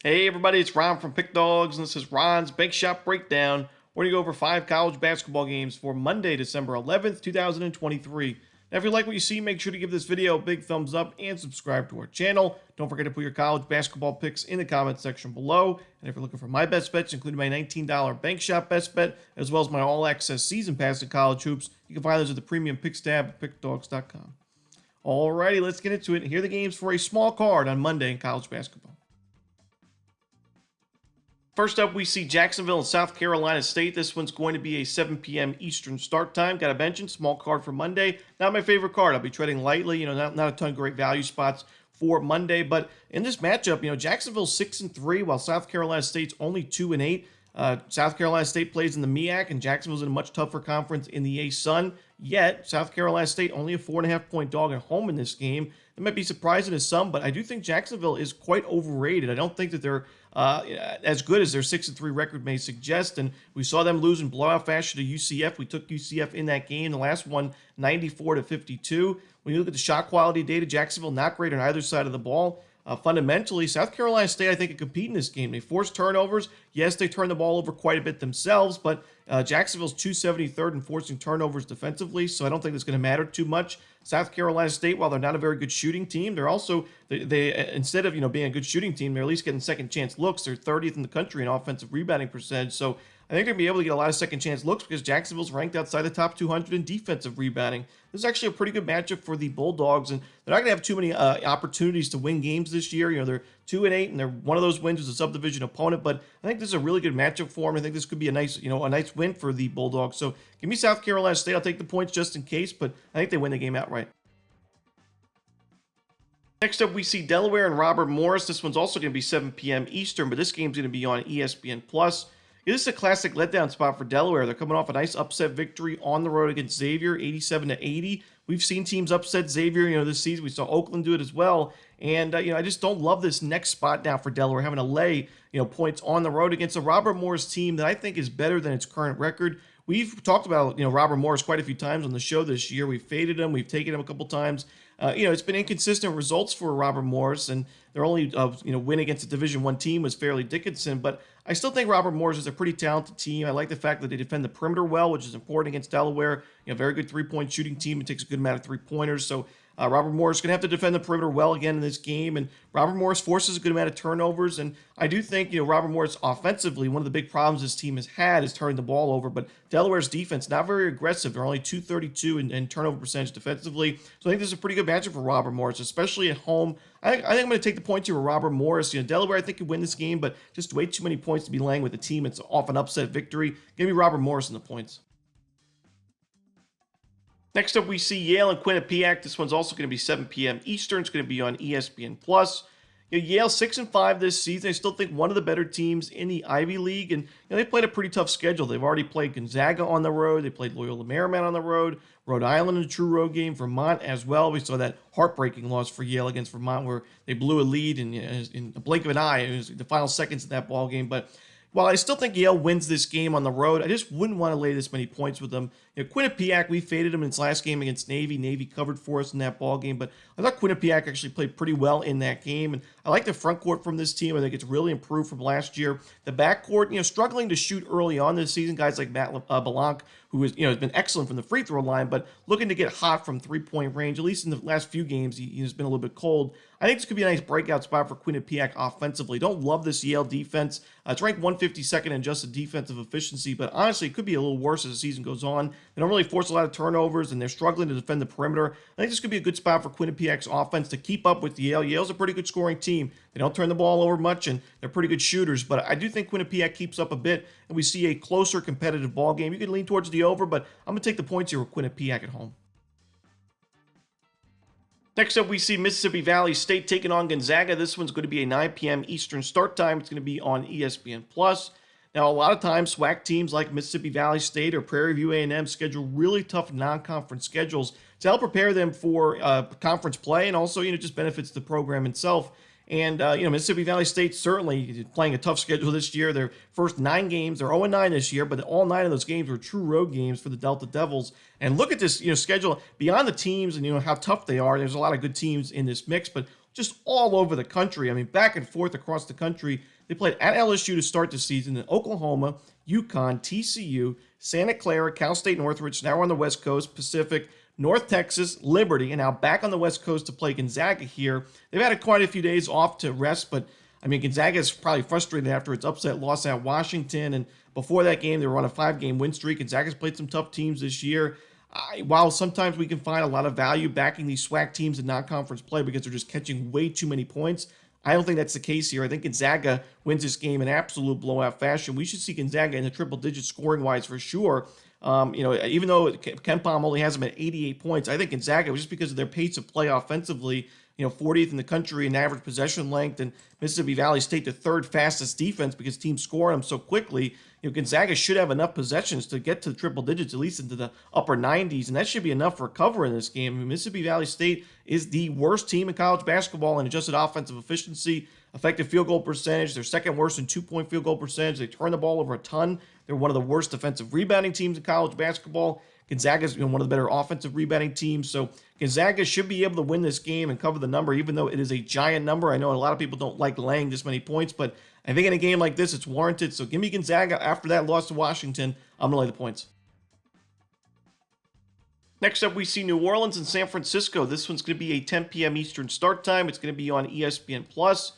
Hey everybody, it's Ron from Pick Dawgz, and this is Ron's Big Shot Breakdown. We're going to go over 5 college basketball games for Monday, December 11th, 2023. Now, if you like what you see, make sure to give this video a big thumbs up and subscribe to our channel. Don't forget to put your college basketball picks in the comment section below. And if you're looking for my best bets, including my $19 bank shot best bet, as well as my all-access season pass to college hoops, you can find those at the premium picks tab at pickdawgz.com. Alrighty, let's get into it. Here are the games for a small card on Monday in college basketball. First up, we see Jacksonville and South Carolina State. This one's going to be a 7 p.m. Eastern start time. Got to mention, small card for Monday. Not my favorite card. I'll be treading lightly. Not a ton of great value spots for Monday. But in this matchup, Jacksonville's 6-3, while South Carolina State's only 2-8. South Carolina State plays in the MEAC, and Jacksonville's in a much tougher conference in the A-Sun. Yet, South Carolina State only a 4.5-point dog at home in this game. That might be surprising to some, but I do think Jacksonville is quite overrated. I don't think that they're as good as their 6-3 record may suggest, and we saw them lose in blowout fashion to UCF. We took UCF in that game, the last one 94-52. When you look at the shot quality data, Jacksonville not great on either side of the ball. Fundamentally, South Carolina State, I think, can compete in this game. They force turnovers. Yes, they turn the ball over quite a bit themselves, but Jacksonville's 273rd in forcing turnovers defensively, so I don't think it's going to matter too much. South Carolina State, while they're not a very good shooting team, they're also, they instead of being a good shooting team, they're at least getting second chance looks. They're 30th in the country in offensive rebounding percentage, so I think they're going to be able to get a lot of second chance looks because Jacksonville's ranked outside the top 200 in defensive rebounding. This is actually a pretty good matchup for the Bulldogs, and they're not going to have too many opportunities to win games this year. They're 2-8, and they're one of those wins was a subdivision opponent, but I think this is a really good matchup for them. I think this could be a nice win for the Bulldogs. So give me South Carolina State. I'll take the points just in case, but I think they win the game outright. Next up, we see Delaware and Robert Morris. This one's also going to be 7 p.m. Eastern, but this game's going to be on ESPN+. This is a classic letdown spot for Delaware. They're coming off a nice upset victory on the road against Xavier, 87-80. We've seen teams upset Xavier, this season. We saw Oakland do it as well. And, I just don't love this next spot now for Delaware, having to lay, points on the road against a Robert Morris team that I think is better than its current record. We've talked about, Robert Morris quite a few times on the show this year. We've faded him. We've taken him a couple times. It's been inconsistent results for Robert Morris, and their only, win against a Division I team was Fairleigh Dickinson. But I still think Robert Morris is a pretty talented team. I like the fact that they defend the perimeter well, which is important against Delaware. Very good three-point shooting team. It takes a good amount of three-pointers. So Robert Morris is going to have to defend the perimeter well again in this game, and Robert Morris forces a good amount of turnovers, and I do think, Robert Morris offensively, one of the big problems this team has had is turning the ball over, but Delaware's defense, not very aggressive. They're only 232 in turnover percentage defensively, so I think this is a pretty good matchup for Robert Morris, especially at home. I think I'm going to take the points here with Robert Morris. Delaware, I think, could win this game, but just way too many points to be laying with a team. It's off an upset victory. Give me Robert Morris in the points. Next up, we see Yale and Quinnipiac. This one's also going to be 7 p.m. Eastern. It's going to be on ESPN+. Yale 6-5 this season. I still think one of the better teams in the Ivy League, and they played a pretty tough schedule. They've already played Gonzaga on the road. They played Loyola Marymount on the road. Rhode Island in a true road game. Vermont as well. We saw that heartbreaking loss for Yale against Vermont, where they blew a lead in a blink of an eye. It was the final seconds of that ball game, but while I still think Yale wins this game on the road, I just wouldn't want to lay this many points with them. Quinnipiac, we faded them in its last game against Navy. Navy covered for us in that ball game, but I thought Quinnipiac actually played pretty well in that game, and I like the front court from this team. I think it's really improved from last year. The back court, struggling to shoot early on this season. Guys like Matt Belanc, who has been excellent from the free throw line, but looking to get hot from three-point range. At least in the last few games, he's been a little bit cold. I think this could be a nice breakout spot for Quinnipiac offensively. Don't love this Yale defense. It's ranked 152nd in adjusted defensive efficiency, but honestly, it could be a little worse as the season goes on. They don't really force a lot of turnovers, and they're struggling to defend the perimeter. I think this could be a good spot for Quinnipiac's offense to keep up with Yale. Yale's a pretty good scoring team. They don't turn the ball over much, and they're pretty good shooters, but I do think Quinnipiac keeps up a bit, and we see a closer competitive ball game. You can lean towards the over, but I'm going to take the points here with Quinnipiac at home. Next up, we see Mississippi Valley State taking on Gonzaga. This one's going to be a 9 p.m. Eastern start time. It's going to be on ESPN+. Now, a lot of times, SWAC teams like Mississippi Valley State or Prairie View A&M schedule really tough non-conference schedules to help prepare them for conference play, and also, just benefits the program itself. And, Mississippi Valley State certainly playing a tough schedule this year. Their first 9 games, they're 0-9 this year, but all 9 of those games were true road games for the Delta Devils. And look at this, schedule beyond the teams and, how tough they are. There's a lot of good teams in this mix, but just all over the country. I mean, back and forth across the country. They played at LSU to start the season, in Oklahoma, UConn, TCU, Santa Clara, Cal State Northridge, now we're on the West Coast, Pacific, North Texas, Liberty, and now back on the West Coast to play Gonzaga here. They've had quite a few days off to rest, but I mean, Gonzaga is probably frustrated after its upset loss at Washington, and before that game, they were on a 5-game win streak. Gonzaga's played some tough teams this year. While sometimes we can find a lot of value backing these SWAC teams in non-conference play because they're just catching way too many points, I don't think that's the case here. I think Gonzaga wins this game in absolute blowout fashion. We should see Gonzaga in the triple digit scoring-wise for sure. Even though KenPom only has them at 88 points, I think Gonzaga, just because of their pace of play offensively, 40th in the country in average possession length, and Mississippi Valley State the third fastest defense because teams score them so quickly. Gonzaga should have enough possessions to get to the triple digits, at least into the upper 90s, and that should be enough for a cover in this game. I mean, Mississippi Valley State is the worst team in college basketball in adjusted offensive efficiency, effective field goal percentage. They're second worst in two-point field goal percentage. They turn the ball over a ton. They're one of the worst defensive rebounding teams in college basketball. Gonzaga's one of the better offensive rebounding teams. So Gonzaga should be able to win this game and cover the number, even though it is a giant number. I know a lot of people don't like laying this many points, but I think in a game like this, it's warranted. So give me Gonzaga after that loss to Washington. I'm going to lay the points. Next up, we see New Orleans and San Francisco. This one's going to be a 10 p.m. Eastern start time. It's going to be on ESPN+.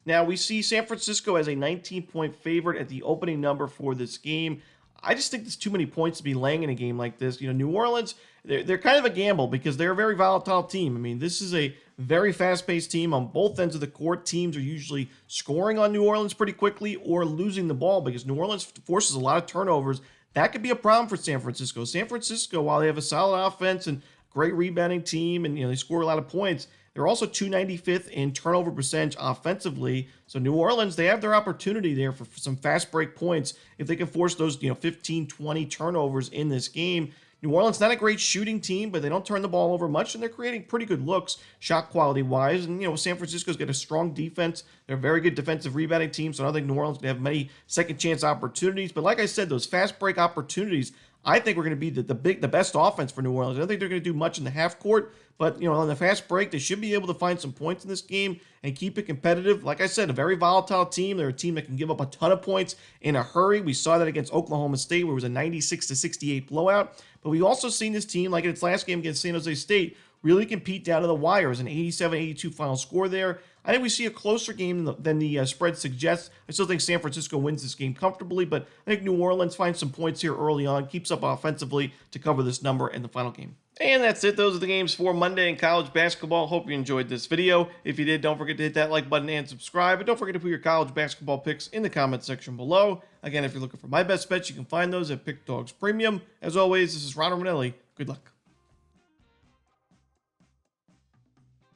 Now, we see San Francisco as a 19-point favorite at the opening number for this game. I just think there's too many points to be laying in a game like this. New Orleans, they're kind of a gamble because they're a very volatile team. I mean, this is a very fast-paced team on both ends of the court. Teams are usually scoring on New Orleans pretty quickly or losing the ball because New Orleans forces a lot of turnovers. That could be a problem for San Francisco. San Francisco, while they have a solid offense and great rebounding team and they score a lot of points, they're also 295th in turnover percentage offensively. So New Orleans, they have their opportunity there for some fast break points if they can force those 15, 20 turnovers in this game. New Orleans, not a great shooting team, but they don't turn the ball over much, and they're creating pretty good looks shot quality-wise. And, San Francisco's got a strong defense. They're a very good defensive rebounding team, so I don't think New Orleans can have many second-chance opportunities. But like I said, those fast break opportunities, I think we're going to be the best offense for New Orleans. I don't think they're going to do much in the half court, but on the fast break, they should be able to find some points in this game and keep it competitive. Like I said, a very volatile team. They're a team that can give up a ton of points in a hurry. We saw that against Oklahoma State, where it was a 96-68 blowout. But we've also seen this team, like in its last game against San Jose State, really compete down to the wire. It was an 87-82 final score there. I think we see a closer game than the spread suggests. I still think San Francisco wins this game comfortably, but I think New Orleans finds some points here early on, keeps up offensively to cover this number in the final game. And that's it. Those are the games for Monday in college basketball. Hope you enjoyed this video. If you did, don't forget to hit that like button and subscribe. And don't forget to put your college basketball picks in the comment section below. Again, if you're looking for my best bets, you can find those at Pick Dawgz Premium. As always, this is Romanelli. Good luck.